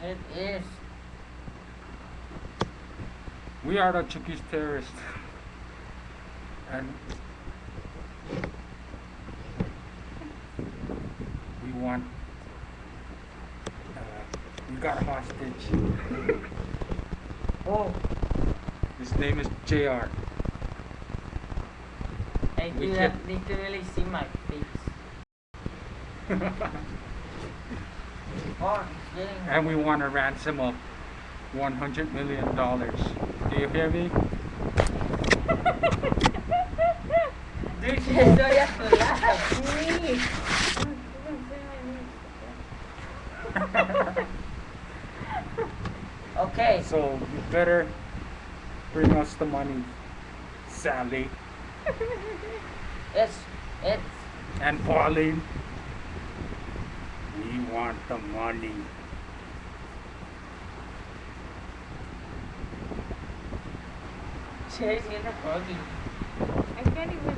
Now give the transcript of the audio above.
It is. We are the chuukese terrorists. And we want, uh, we got a hostage. Oh, His name is JR. I We do can't. not literally see my face. Oh, it's getting. And we want a ransom of $100 million. Do you hear me? Dude, so you have to laugh. Okay. So you better bring us the money, Sally It's and Pauline. We want the money. Cherry's gonna hug you. I can't even